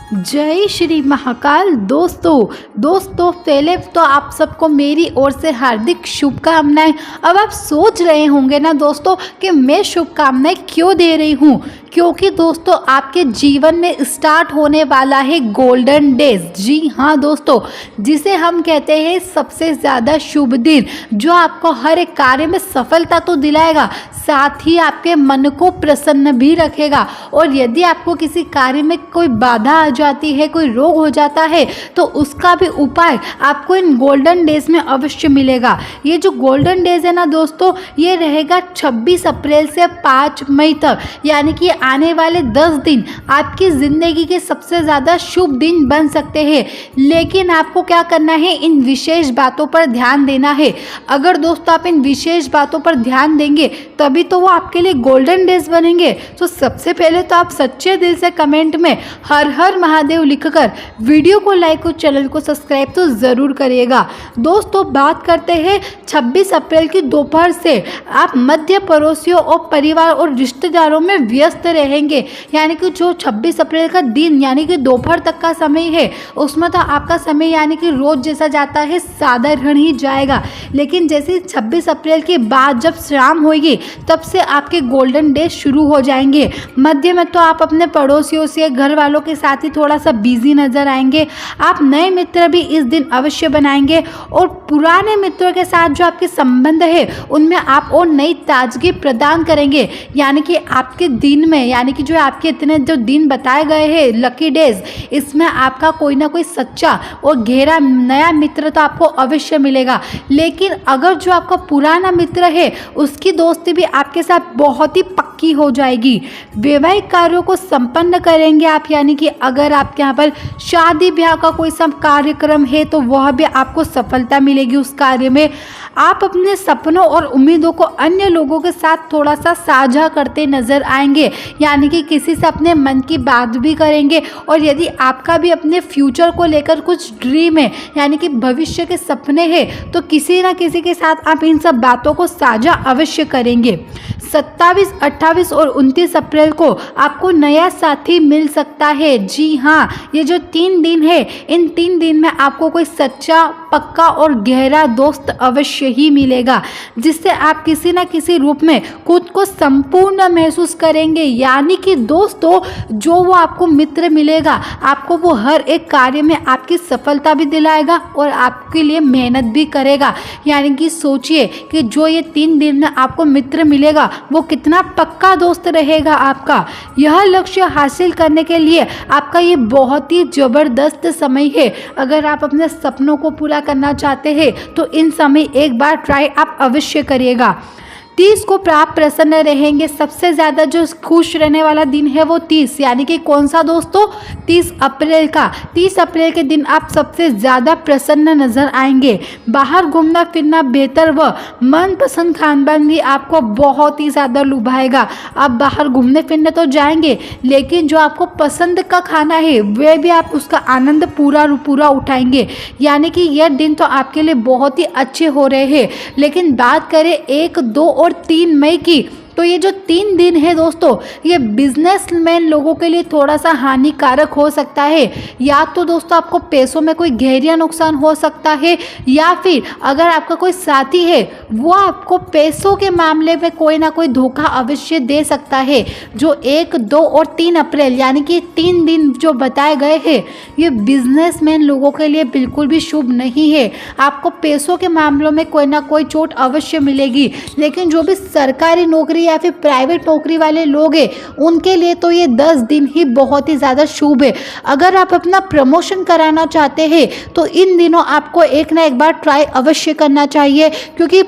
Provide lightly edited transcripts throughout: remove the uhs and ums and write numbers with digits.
जय श्री महाकाल। दोस्तों पहले तो आप सबको मेरी ओर से हार्दिक शुभकामनाएं। अब आप सोच रहे होंगे ना दोस्तों कि मैं शुभकामनाएं क्यों दे रही हूँ, क्योंकि दोस्तों आपके जीवन में स्टार्ट होने वाला है गोल्डन डेज। जी हाँ दोस्तों, जिसे हम कहते हैं सबसे ज़्यादा शुभ दिन, जो आपको हर एक कार्य में सफलता तो दिलाएगा, साथ ही आपके मन को प्रसन्न भी रखेगा। और यदि आपको किसी कार्य में कोई बाधा आ जाती है, कोई रोग हो जाता है, तो उसका भी उपाय आपको इन गोल्डन डेज में अवश्य मिलेगा। ये जो गोल्डन डेज है ना दोस्तों, ये रहेगा 26 अप्रैल से 5 मई तक, यानी कि आने वाले 10 दिन आपकी ज़िंदगी के सबसे ज़्यादा शुभ दिन बन सकते हैं। लेकिन आपको क्या करना है, इन विशेष बातों पर ध्यान देना है। अगर दोस्तों आप इन विशेष बातों पर ध्यान देंगे तभी तो वो आपके लिए गोल्डन डेज बनेंगे। तो सबसे पहले तो आप सच्चे दिल से कमेंट में हर हर महादेव लिखकर वीडियो को लाइक और चैनल को सब्सक्राइब तो ज़रूर करिएगा। दोस्तों बात करते हैं 26 अप्रैल की दोपहर से आप मध्य पड़ोसियों और परिवार और रिश्तेदारों में व्यस्त रहेंगे। यानी कि जो 26 अप्रैल का दिन यानी कि दोपहर तक का समय है, उसमें तो आपका समय यानी कि रोज जैसा जाता है साधारण ही जाएगा। लेकिन जैसे 26 अप्रैल के बाद जब शाम होगी तब से आपके गोल्डन डेज शुरू हो जाएंगे। मध्य में तो आप अपने पड़ोसियों से, घर वालों के साथ ही थोड़ा सा बिजी नजर आएंगे। आप नए मित्र भी इस दिन अवश्य बनाएंगे और पुराने मित्रों के साथ जो आपके संबंध है उनमें आप और नई ताजगी प्रदान करेंगे। यानी कि आपके दिन में, यानी कि जो आपके इतने जो दिन बताए गए हैं लकी डेज, इसमें आपका कोई ना कोई सच्चा और गहरा नया मित्र तो आपको अवश्य मिलेगा। लेकिन अगर जो आपका पुराना मित्र है उसकी दोस्ती भी आपके साथ बहुत ही पक्की हो जाएगी। वैवाहिक कार्यों को संपन्न करेंगे आप, यानी कि अगर आपके यहाँ पर शादी ब्याह का कोई सब कार्यक्रम है तो वह भी आपको सफलता मिलेगी उस कार्य में। आप अपने सपनों और उम्मीदों को अन्य लोगों के साथ थोड़ा सा साझा करते नजर आएंगे, यानी कि किसी से अपने मन की बात भी करेंगे। और यदि आपका भी अपने फ्यूचर को लेकर कुछ ड्रीम है, यानी कि भविष्य के सपने हैं, तो किसी ना किसी के साथ आप इन सब बातों को साझा अवश्य करेंगे। 27, 28 और 29 अप्रैल को आपको नया साथी मिल सकता है। जी हाँ, ये जो 3 दिन है, इन 3 दिन में आपको कोई सच्चा, पक्का और गहरा दोस्त अवश्य ही मिलेगा, जिससे आप किसी न किसी रूप में खुद को संपूर्ण महसूस करेंगे। यानी कि दोस्तों जो वो आपको मित्र मिलेगा, आपको वो हर एक कार्य में आपकी सफलता भी दिलाएगा और आपके लिए मेहनत भी करेगा। यानी कि सोचिए कि जो ये 3 दिन में आपको मित्र मिलेगा वो कितना पक्का दोस्त रहेगा आपका। यह लक्ष्य हासिल करने के लिए आपका ये बहुत ही ज़बरदस्त समय है। अगर आप अपने सपनों को पूरा करना चाहते हैं तो इन समय एक बार ट्राई आप अवश्य करिएगा। 30 को आप प्रसन्न रहेंगे। सबसे ज़्यादा जो खुश रहने वाला दिन है वो 30, यानी कि कौन सा दोस्तों, 30 अप्रैल का। 30 अप्रैल के दिन आप सबसे ज़्यादा प्रसन्न नजर आएंगे। बाहर घूमना फिरना बेहतर व मनपसंद खानपान भी आपको बहुत ही ज़्यादा लुभाएगा। आप बाहर घूमने फिरने तो जाएंगे, लेकिन जो आपको पसंद का खाना है वह भी आप उसका आनंद पूरा उठाएंगे। यानी कि यह दिन तो आपके लिए बहुत ही अच्छे हो रहे हैं। लेकिन बात करें 1, 2 और 3 मई की, तो ये जो 3 दिन है दोस्तों, ये बिजनेसमैन लोगों के लिए थोड़ा सा हानिकारक हो सकता है। या तो दोस्तों आपको पैसों में कोई गहरा नुकसान हो सकता है, या फिर अगर आपका कोई साथी है वो आपको पैसों के मामले में कोई ना कोई धोखा अवश्य दे सकता है। जो 1, 2 और 3 अप्रैल यानी कि 3 दिन जो बताए गए हैं, ये बिजनेसमैन लोगों के लिए बिल्कुल भी शुभ नहीं है। आपको पैसों के मामलों में कोई ना कोई चोट अवश्य मिलेगी। लेकिन जो भी सरकारी नौकरी या फिर प्राइवेट नौकरी वाले लोग हैं, उनके लिए तो ये 10 दिन ही बहुत ही ज़्यादा शुभ है। अगर आप अपना प्रमोशन कराना चाहते हैं तो इन दिनों आपको एक ना एक बार ट्राई अवश्य करना चाहिए, क्योंकि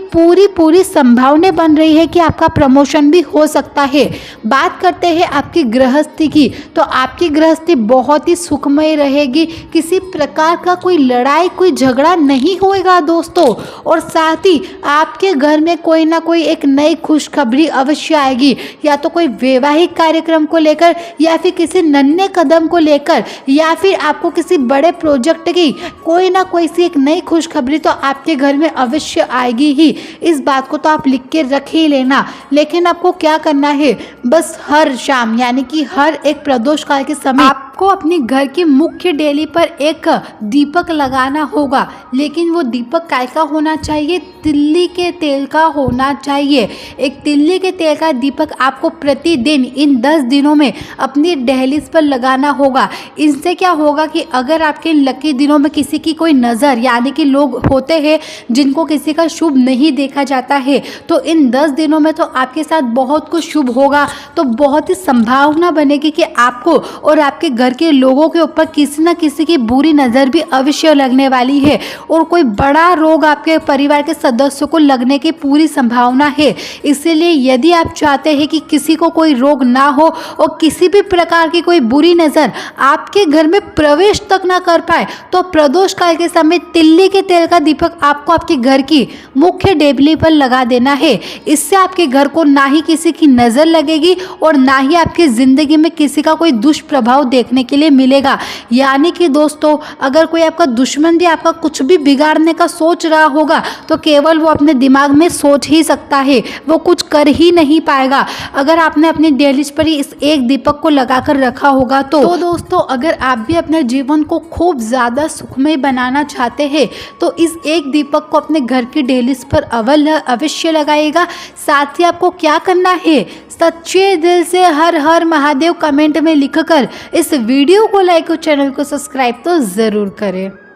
पूरी संभावना बन रही है कि आपका प्रमोशन भी हो सकता है। बात करते हैं आपकी गृहस्थी की, तो आपकी गृहस्थी बहुत ही सुखमय रहेगी। किसी प्रकार का कोई लड़ाई, कोई झगड़ा नहीं होएगा दोस्तों। और साथ ही आपके घर में कोई ना कोई एक नई खुशखबरी अवश्य आएगी, या तो कोई वैवाहिक कार्यक्रम को लेकर, या फिर किसी नन्हे कदम को लेकर, या फिर आपको किसी बड़े प्रोजेक्ट की कोई ना कोई सी एक नई खुशखबरी तो आपके घर में अवश्य आएगी ही। इस बात को तो आप लिख के रख ही लेना। लेकिन आपको क्या करना है, बस हर शाम यानी कि हर एक प्रदोष काल के समय आप आपको अपने घर की मुख्य डेली पर एक दीपक लगाना होगा, लेकिन वो दीपक काय का होना चाहिए? तिल्ली के तेल का होना चाहिए। एक तिल्ली के तेल का दीपक आपको प्रतिदिन इन 10 दिनों में अपनी दहलीज पर लगाना होगा। इससे क्या होगा कि अगर आपके लकी दिनों में किसी की कोई नज़र, यानी कि लोग होते हैं जिनको किसी का शुभ नहीं देखा जाता है, तो इन 10 दिनों में तो आपके साथ बहुत कुछ शुभ होगा। तो बहुत ही संभावना बनेगी कि आपको और आपके घर के लोगों के ऊपर किसी न किसी की बुरी नज़र भी अवश्य लगने वाली है और कोई बड़ा रोग आपके परिवार के सदस्यों को लगने की पूरी संभावना है। इसीलिए यदि आप चाहते हैं कि किसी को कोई रोग ना हो और किसी भी प्रकार की कोई बुरी नज़र आपके घर में प्रवेश तक ना कर पाए, तो प्रदोष काल के समय तिल्ली के तेल का दीपक आपको आपके घर की मुख्य डेबली पर लगा देना है। इससे आपके घर को ना ही किसी की नज़र लगेगी और ना ही आपकी ज़िंदगी में किसी का कोई दुष्प्रभाव देखने के लिए मिलेगा। यानी कि दोस्तों, अगर कोई आपका दुश्मन भी आपका कुछ भी बिगाड़ने का सोच रहा होगा, तो केवल वो अपने दिमाग में सोच ही सकता है, वो कुछ कर ही नहीं पाएगा। अगर आपने अपनी डेलीज पर ही इस एक दीपक को लगाकर रखा होगा तो दोस्तों, अगर आप भी अपने जीवन को खूब ज़्यादा सुखमय बनाना चाहते हैं, तो इस एक दीपक को अपने घर की डेलीज पर अवश्य लगाइएगा। साथ ही आपको क्या करना है, सच्चे दिल से हर हर महादेव कमेंट में लिखकर इस वीडियो को लाइक और चैनल को सब्सक्राइब तो ज़रूर करें।